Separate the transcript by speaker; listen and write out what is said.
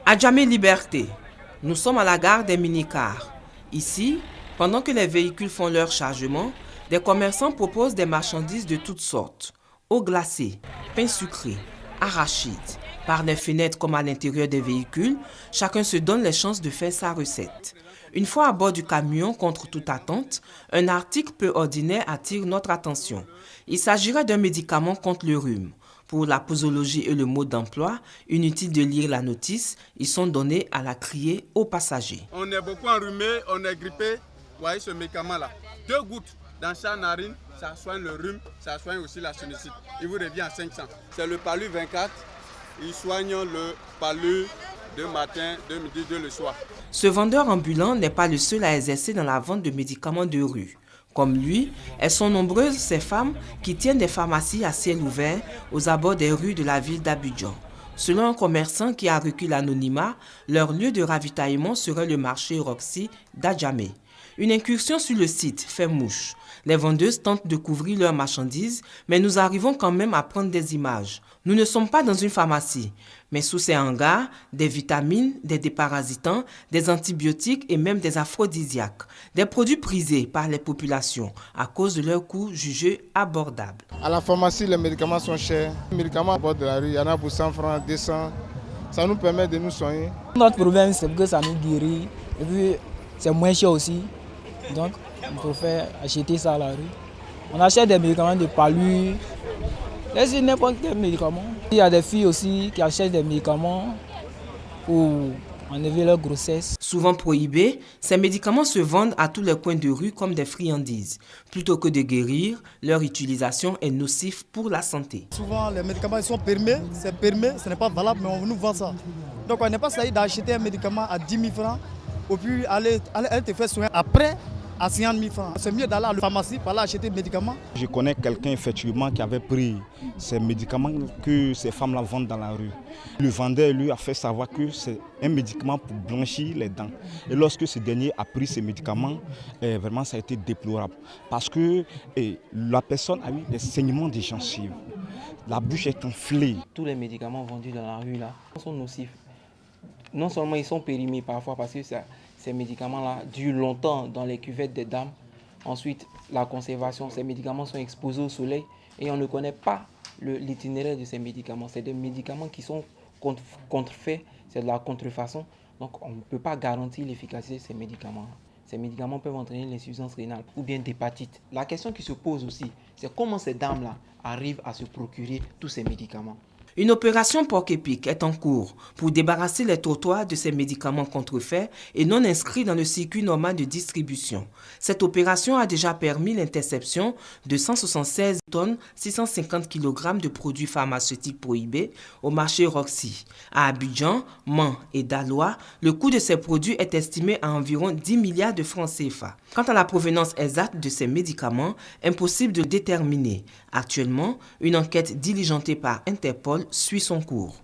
Speaker 1: Adjamé Liberté. Nous sommes à la gare des minicars. Ici, pendant que les véhicules font leur chargement, des commerçants proposent des marchandises de toutes sortes. Eau glacée, pain sucré, arachides. Par les fenêtres comme à l'intérieur des véhicules, chacun se donne les chances de faire sa recette. Une fois à bord du camion, contre toute attente, un article peu ordinaire attire notre attention. Il s'agirait d'un médicament contre le rhume. Pour la posologie et le mode d'emploi, inutile de lire la notice, ils sont donnés à la crier aux passagers.
Speaker 2: On est beaucoup enrhumé, on est grippé. Vous voyez ce médicament-là, 2 gouttes dans chaque narine, ça soigne le rhume, ça soigne aussi la sinusite. Il vous revient à 500. C'est le Palu 24, il soigne le Palu de matin, de midi, de le soir.
Speaker 1: Ce vendeur ambulant n'est pas le seul à exercer dans la vente de médicaments de rue. Comme lui, elles sont nombreuses ces femmes qui tiennent des pharmacies à ciel ouvert aux abords des rues de la ville d'Abidjan. Selon un commerçant qui a requis l'anonymat, leur lieu de ravitaillement serait le marché Roxy d'Adjamé. Une incursion sur le site fait mouche. Les vendeuses tentent de couvrir leurs marchandises, mais nous arrivons quand même à prendre des images. Nous ne sommes pas dans une pharmacie, mais sous ces hangars, des vitamines, des déparasitants, des antibiotiques et même des aphrodisiaques. Des produits prisés par les populations à cause de leur coût jugé abordable.
Speaker 3: À la pharmacie, les médicaments sont chers. Les médicaments à bord de la rue, il y en a pour 100 francs, 200. Ça nous permet de nous soigner.
Speaker 4: Notre problème, c'est que ça nous guérit. Et puis, c'est moins cher aussi. Donc, on préfère acheter ça à la rue. On achète des médicaments de palu, laissez n'importe quel médicament. Il y a des filles aussi qui achètent des médicaments pour enlever leur grossesse.
Speaker 1: Souvent prohibés, ces médicaments se vendent à tous les coins de rue comme des friandises. Plutôt que de guérir, leur utilisation est nocive pour la santé.
Speaker 5: Souvent, les médicaments sont permis, c'est permis, ce n'est pas valable, mais on nous vend ça. Donc, on n'est pas saisi d'acheter un médicament à 10 000 francs, et puis elle te fait soin après à 50 000 francs. C'est mieux d'aller à la pharmacie pour aller acheter des médicaments.
Speaker 6: Je connais quelqu'un effectivement qui avait pris ces médicaments que ces femmes-là vendent dans la rue. Le vendeur lui a fait savoir que c'est un médicament pour blanchir les dents. Et lorsque ce dernier a pris ces médicaments, vraiment ça a été déplorable. Parce que la personne a eu des saignements des gencives. La bouche est enflée.
Speaker 7: Tous les médicaments vendus dans la rue là sont nocifs. Non seulement ils sont périmés parfois parce que ces médicaments-là durent longtemps dans les cuvettes des dames. Ensuite, la conservation, ces médicaments sont exposés au soleil et on ne connaît pas l'itinéraire de ces médicaments. C'est des médicaments qui sont contrefaits, c'est de la contrefaçon. Donc on ne peut pas garantir l'efficacité de ces médicaments. Ces médicaments peuvent entraîner l'insuffisance rénale ou bien d'hépatite. La question qui se pose aussi, c'est comment ces dames-là arrivent à se procurer tous ces médicaments.
Speaker 1: Une opération porc-épic est en cours pour débarrasser les trottoirs de ces médicaments contrefaits et non inscrits dans le circuit normal de distribution. Cette opération a déjà permis l'interception de 176 tonnes 650 kg de produits pharmaceutiques prohibés au marché Roxy. À Abidjan, Mans et Daloa, le coût de ces produits est estimé à environ 10 milliards de francs CFA. Quant à la provenance exacte de ces médicaments, impossible de déterminer. Actuellement, une enquête diligentée par Interpol suit son cours.